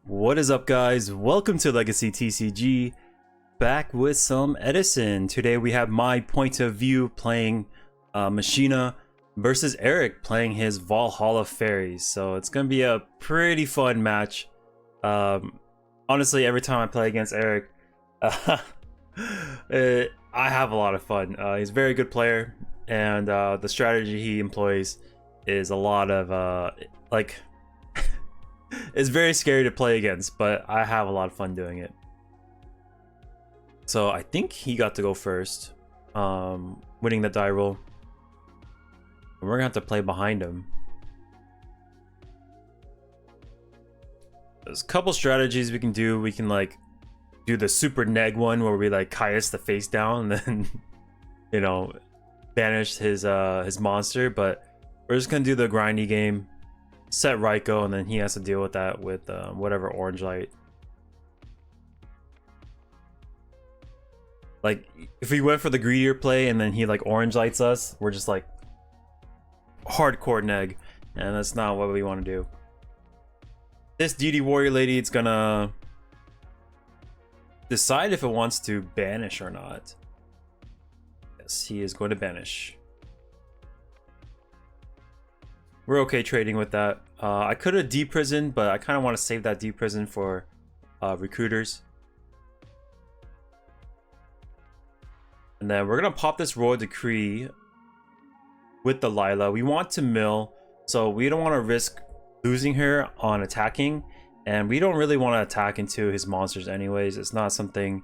What is up, guys? Welcome to Legacy TCG, back with some Edison. Today we have my point of view playing Machina versus Eric playing his Valhalla Fairies. So it's gonna be a pretty fun match. Honestly, every time I play against Eric, I have a lot of fun. He's a very good player, and the strategy he employs is a lot of it's very scary to play against, but I have a lot of fun doing it. So I think he got to go first, winning the die roll. And we're gonna have to play behind him. There's a couple strategies we can do. We can like do the super neg one where we like Caius the face down and then banish his monster, but we're just gonna do the grindy game. Set Ryko, and then he has to deal with that with whatever orange light. Like, if we went for the greedier play and then he like orange lights us, we're just like hardcore neg, and that's not what we want to do. This DD warrior lady, it's gonna decide if it wants to banish or not. Yes, he is going to banish. We're okay trading with that. I could have deprisoned, but I kind of want to save that deprison for recruiters. And then we're going to pop this Royal Decree with the Lila. We want to mill, so we don't want to risk losing her on attacking. And we don't really want to attack into his monsters anyways. It's not something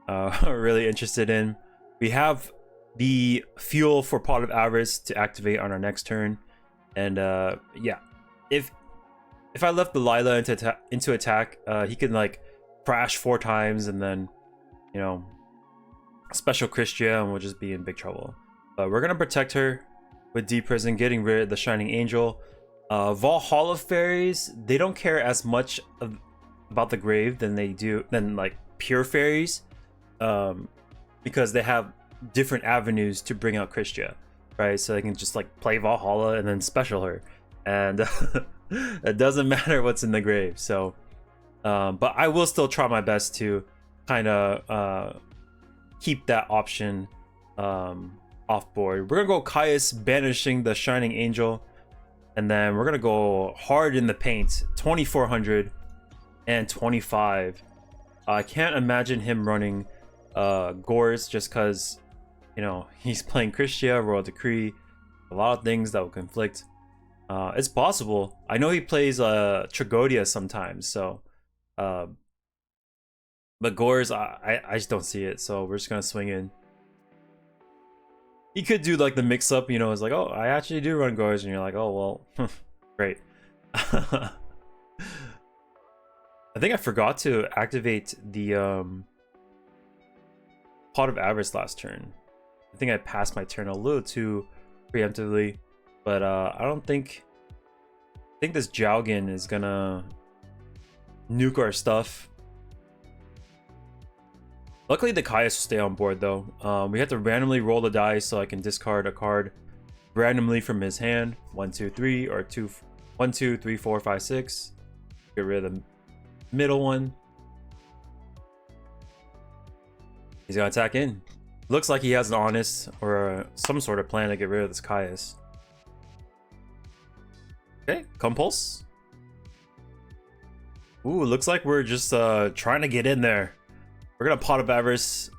we're really interested in. We have the fuel for Pot of Avarice to activate on our next turn. And yeah, if I left the Lila into attack, he can like crash 4 times and then special Christia, and we'll just be in big trouble. But we're gonna protect her with Deep Prison, getting rid of the Shining Angel. Valhalla Fairies, they don't care as much about the grave than like pure fairies, because they have different avenues to bring out Christia. Right, so they can just like play Valhalla and then special her, and it doesn't matter what's in the grave. So but I will still try my best to kind of keep that option off board. We're gonna go Caius banishing the Shining Angel, and then we're gonna go hard in the paint. 2400 and 25. I can't imagine him running Gores just because he's playing Christia, Royal Decree, a lot of things that will conflict. It's possible. I know he plays Tragodia sometimes, so but Gores, I just don't see it, so we're just gonna swing in. He could do like the mix up, it's like, oh, I actually do run Gores, and you're like, oh well, great. I think I forgot to activate the Pot of Avarice last turn. I think I passed my turn a little too preemptively, but I think this Jowgin is gonna nuke our stuff. Luckily the Caius will stay on board though. We have to randomly roll the dice so I can discard a card randomly from his hand. 1 2 3 or 2 1 2 3 4 5 6. Get rid of the middle one. He's gonna attack in. Looks like he has an honest or some sort of plan to get rid of this Caius. Okay, Compulse. Ooh, looks like we're just trying to get in there. We're gonna Pot of Avarice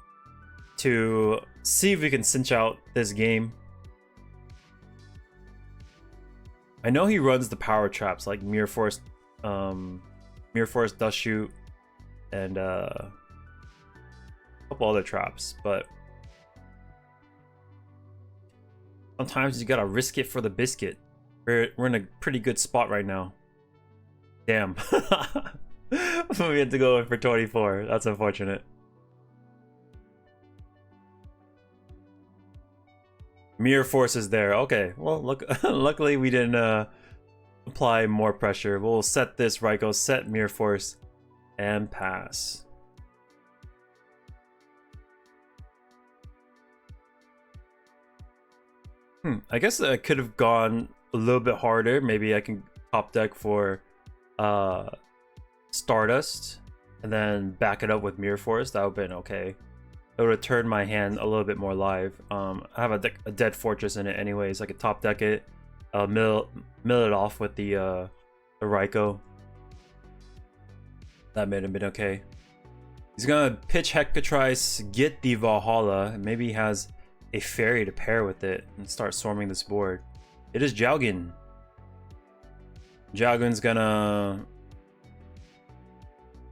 to see if we can cinch out this game. I know he runs the power traps like Mirror Force Dust Shoot, and a couple other traps, but sometimes you gotta risk it for the biscuit. We're in a pretty good spot right now. Damn. We had to go in for 24. That's unfortunate. Mirror Force is there. Okay, well, look. Luckily we didn't apply more pressure. We'll set this Ryko, set Mirror Force, and pass. I guess I could have gone a little bit harder. Maybe I can top deck for Stardust and then back it up with Mirror Force, that would have been okay. It would have turned my hand a little bit more live. I have a Dead Fortress in it anyways. I could top deck it, mill it off with the Raikou. That made him been okay. He's gonna pitch Hecatrice, get the Valhalla, and maybe he has a fairy to pair with it and start swarming this board. It is Jalgin. Jalgin's gonna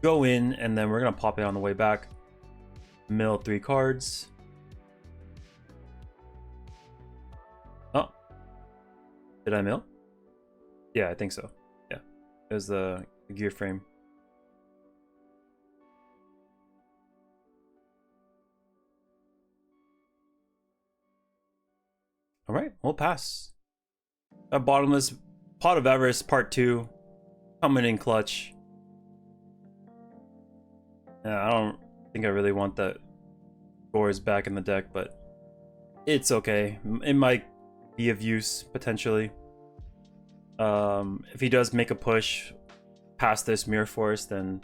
go in, and then we're gonna pop it on the way back. Mill 3 cards. Oh, did I mill? Yeah, I think so. Yeah, it was the gear frame. All right, we'll pass. A bottomless Pot of Everest Part 2 coming in clutch. Yeah, I don't think I really want that Gores back in the deck, but it's okay. It might be of use potentially. If he does make a push past this Mirror Force, then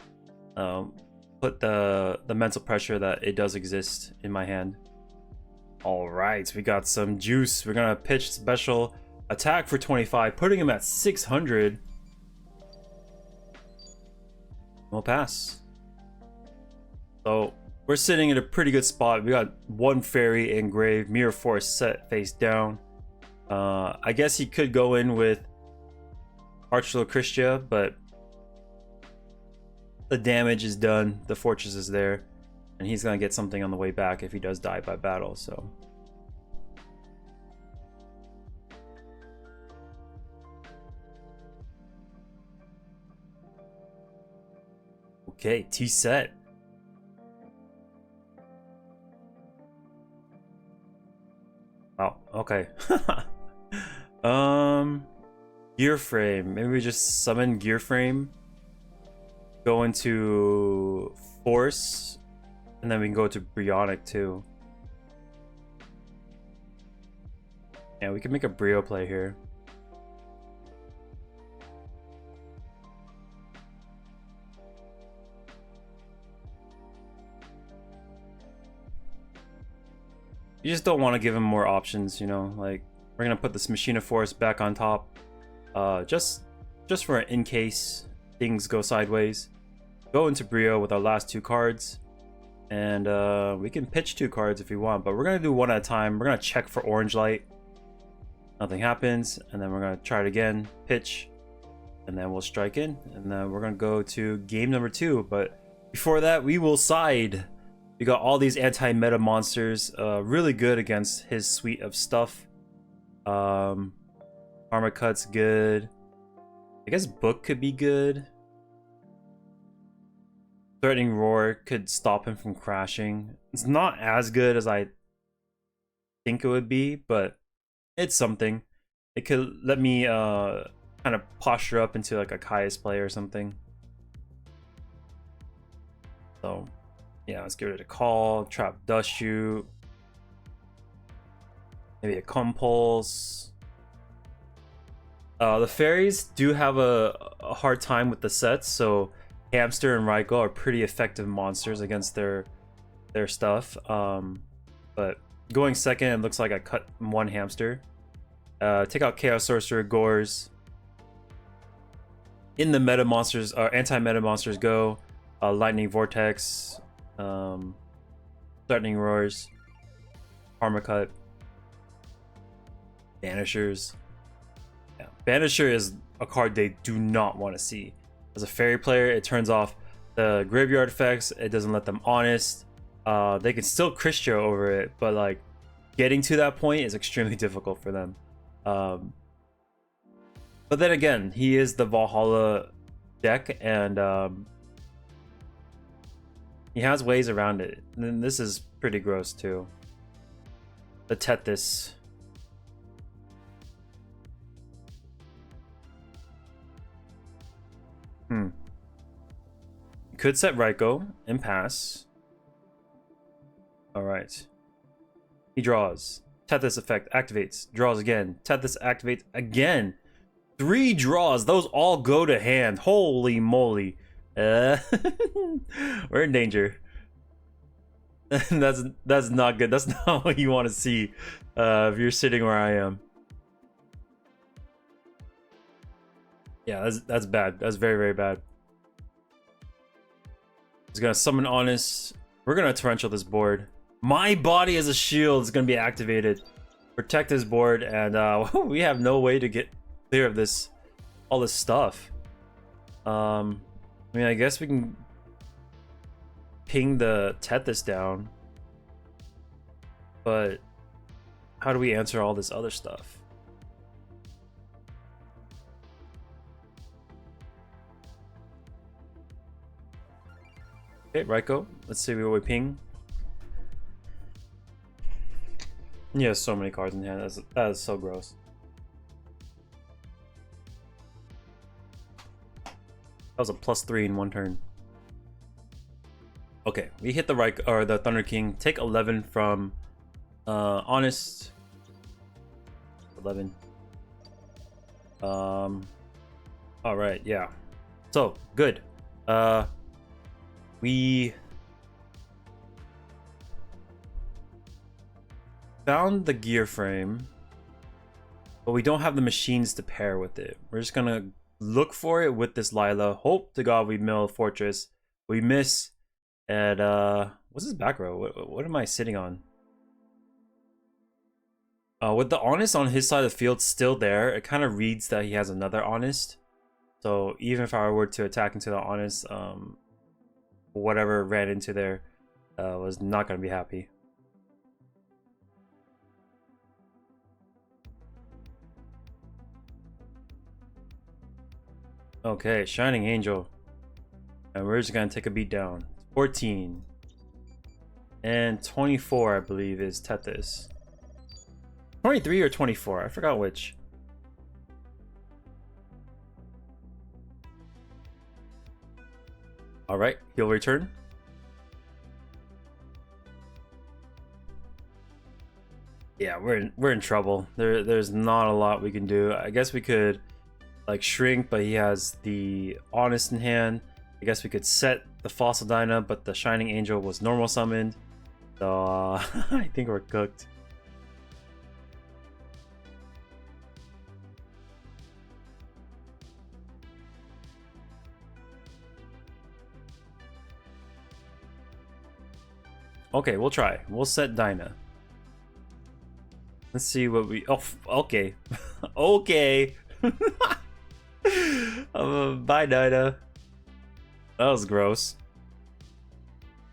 put the mental pressure that it does exist in my hand. All right, we got some juice. We're gonna pitch special attack for 25, putting him at 600. We'll pass. So we're sitting in a pretty good spot. We got one fairy in grave, Mirror Force set face down. I guess he could go in with Archlochristia, but the damage is done. The fortress is there, and he's gonna get something on the way back if he does die by battle. So okay, T set. Oh, okay. Gear frame. Maybe we just summon gear frame. Go into force, and then we can go to Brionic too. Yeah, we can make a Brio play here. You just don't want to give him more options, you know. Like, we're gonna put this Machina Force back on top, just for in case things go sideways. Go into Brio with our last 2 cards, and we can pitch 2 cards if we want, but we're gonna do one at a time. We're gonna check for orange light. Nothing happens, and then we're gonna try it again, pitch, and then we'll strike in, and then we're gonna go to game number 2. But before that, we will side. We got all these anti-meta monsters, really good against his suite of stuff. Armor Cut's good. I guess Book could be good. Threatening Roar could stop him from crashing. It's not as good as I think it would be, but it's something. It could let me kind of posture up into like a Caius play or something. So yeah, let's get rid of Call, Trap Dust Shoot, maybe a Compulse. The fairies do have a hard time with the sets, so Hamster and Raikou are pretty effective monsters against their stuff. But going second, it looks like I cut 1 Hamster. Take out Chaos Sorcerer, Gores. In the meta monsters, anti-meta monsters go Lightning Vortex, Threatening Roars, Armor Cut, Banishers. Yeah, Banisher is a card they do not want to see. As a fairy player, it turns off the graveyard effects. It doesn't let them honest. They can still Christia over it, but like getting to that point is extremely difficult for them. But then again, he is the Valhalla deck, and he has ways around it. And then this is pretty gross too. The Tethys. Could set Raikou and pass. Alright. He draws. Tethys effect activates. Draws again. Tethys activates again. 3 draws. Those all go to hand. Holy moly. Uh, we're in danger. That's not good. That's not what you want to see if you're sitting where I am. Yeah, that's bad. That's very, very bad. He's gonna summon Honest. We're gonna torrential this board. My body as a shield is gonna be activated. Protect this board, and we have no way to get clear of this, all this stuff. I mean, I guess we can ping the Tethys down, but how do we answer all this other stuff? Okay, Raiko, let's see what we ping. Yeah, so many cards in hand. That is so gross. That was a +3 in one turn. Okay, we hit the the Thunder King. Take 11 from Honest. 11. All right, yeah. So good. We found the gear frame, but we don't have the machines to pair with it. We're just gonna look for it with this Lila. Hope to God we mill Fortress. We miss. And what's this back row? What am I sitting on? With the Honest on his side of the field still there, it kind of reads that he has another Honest. So even if I were to attack into the Honest, whatever ran into there was not going to be happy. Okay, Shining Angel. And we're just going to take a beat down. 14. And 24, I believe, is Tethys. 23 or 24, I forgot which. Alright, he'll return. Yeah, we're in trouble. There's not a lot we can do. I guess we could like shrink, but he has the Honest in hand. I guess we could set the Fossil Dyna, but the Shining Angel was normal summoned. So I think we're cooked. Okay, we'll try. We'll set Dyna. Let's see what we... Oh, okay. Okay. Bye, Dyna. That was gross.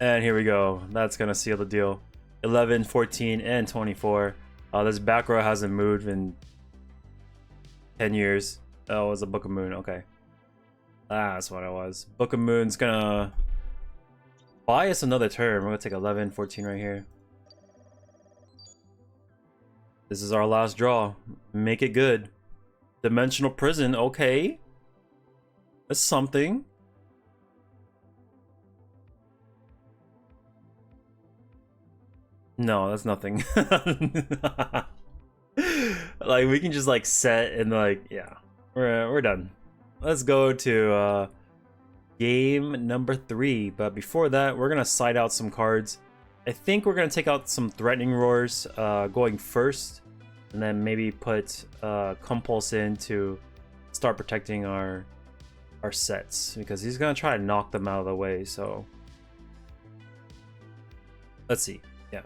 And here we go. That's gonna seal the deal. 11, 14, and 24. This back row hasn't moved in 10 years. Oh, it was a Book of Moon. Okay. That's what it was. Book of Moon's gonna buy us another turn. We're gonna take 11, 14 right here. This is our last draw. Make it good. Dimensional Prison. Okay. That's something. No, that's nothing. Like we can just like set and like yeah, we're done. Let's go to game number 3. But before that, we're gonna side out some cards. I think we're gonna take out some Threatening Roars going first, and then maybe put Compulse in to start protecting our sets, because he's gonna try to knock them out of the way. So let's see. Yeah.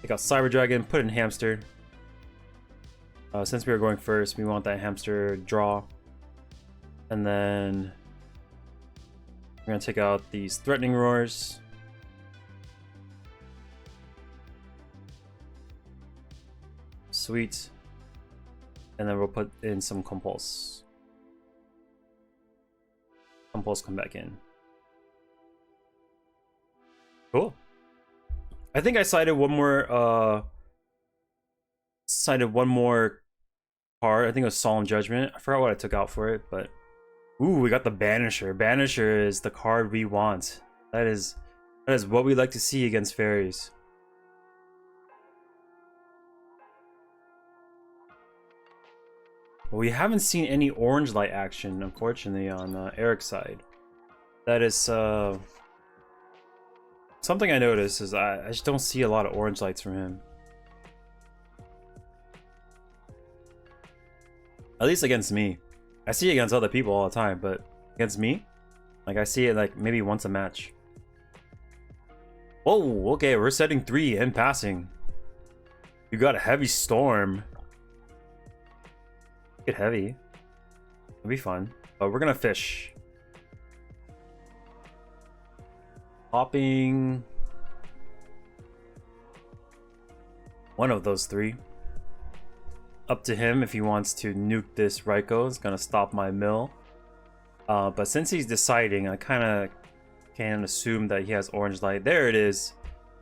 Take out Cyber Dragon, put in Hamster. Since we were going first, we want that Hamster draw. And then we're gonna take out these Threatening Roars. Sweet. And then we'll put in some Compulse. Compulse come back in. Cool. I think I cited one more card. I think it was Solemn Judgment. I forgot what I took out for it, but ooh, we got the Banisher. Banisher is the card we want. That is what we like to see against fairies. We haven't seen any orange light action, unfortunately, on Eric's side. That is something I noticed is I just don't see a lot of orange lights from him. At least against me. I see it against other people all the time, but against me, like I see it like maybe once a match. Oh, okay, we're setting 3 and passing. You got a heavy storm. Get heavy. It'll be fun. But we're gonna fish. Hopping. One of those 3. Up to him if he wants to nuke this Raiko. It's gonna stop my mill. But since he's deciding, I kind of can assume that he has orange light. There it is.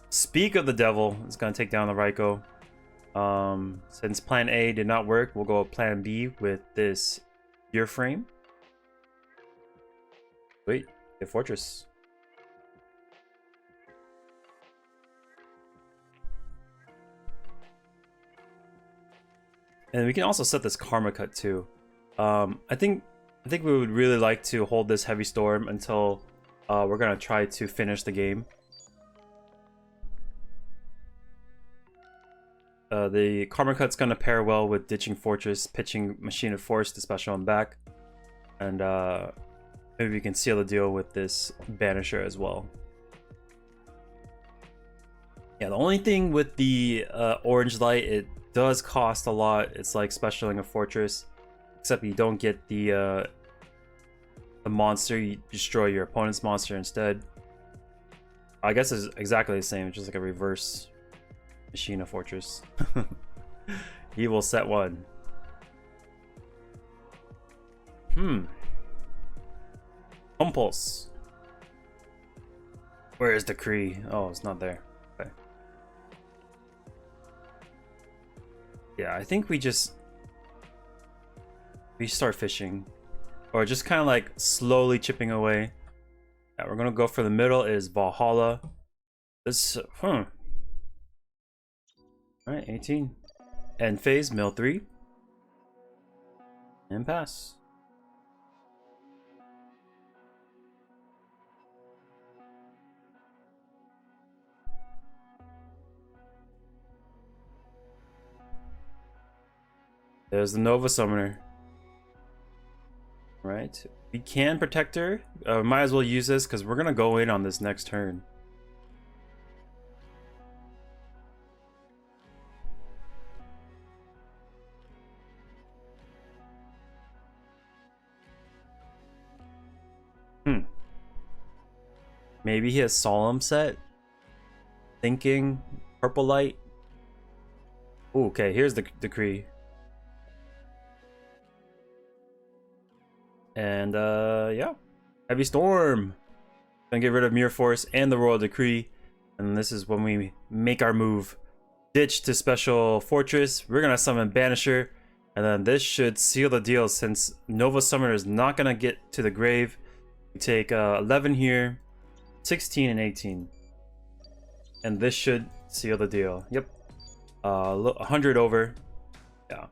Speak of the devil. It's gonna take down the Raiko. Since plan A did not work, we'll go with plan B with this gear frame. Wait, get fortress. And we can also set this karma cut too. I think we would really like to hold this heavy storm until we're gonna try to finish the game. The karma cut's gonna pair well with ditching fortress, pitching Machina force to special him back, and maybe we can seal the deal with this banisher as well. Yeah, the only thing with the orange light, it does cost a lot. It's like specialing a fortress, except you don't get the monster. You destroy your opponent's monster instead. I guess it's exactly the same. It's just like a reverse Machina fortress. He will set 1. Impulse. Where is the Cree? Oh, it's not there. Okay. Yeah, I think we start fishing, or just kind of like slowly chipping away. Yeah, we're gonna go for the middle. It is Valhalla. This All right, 18. End phase, mill 3. And pass. There's the Nova Summoner. Right. We can protect her. Might as well use this because we're going to go in on this next turn. Maybe he has Solemn set. Thinking. Purple light. Ooh, okay, here's the decree. And yeah, heavy storm. Gonna get rid of Mirror Force and the Royal Decree, and this is when we make our move. Ditch to special fortress. We're gonna summon Banisher, and then this should seal the deal since Nova Summoner is not gonna get to the grave. We take 11 here, 16 and 18, and this should seal the deal. Yep, 100 over. Yeah,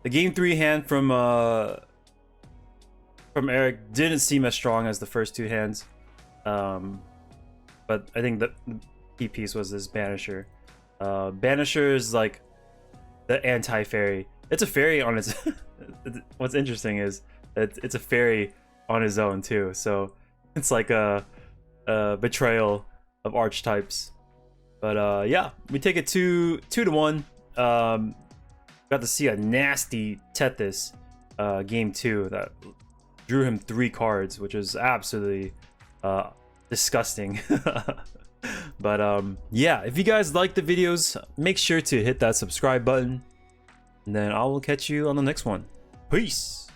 the game 3 hand from Eric didn't seem as strong as the first 2 hands, but I think the key piece was this Banisher. Banisher is like the anti-fairy. It's a fairy on its what's interesting is that it's a fairy on his own too, so it's like a betrayal of archetypes. But yeah, we take it 2-1. Got to see a nasty Tethys game 2 that drew him 3 cards, which is absolutely disgusting. But yeah, if you guys like the videos, make sure to hit that subscribe button, and then I will catch you on the next one. Peace.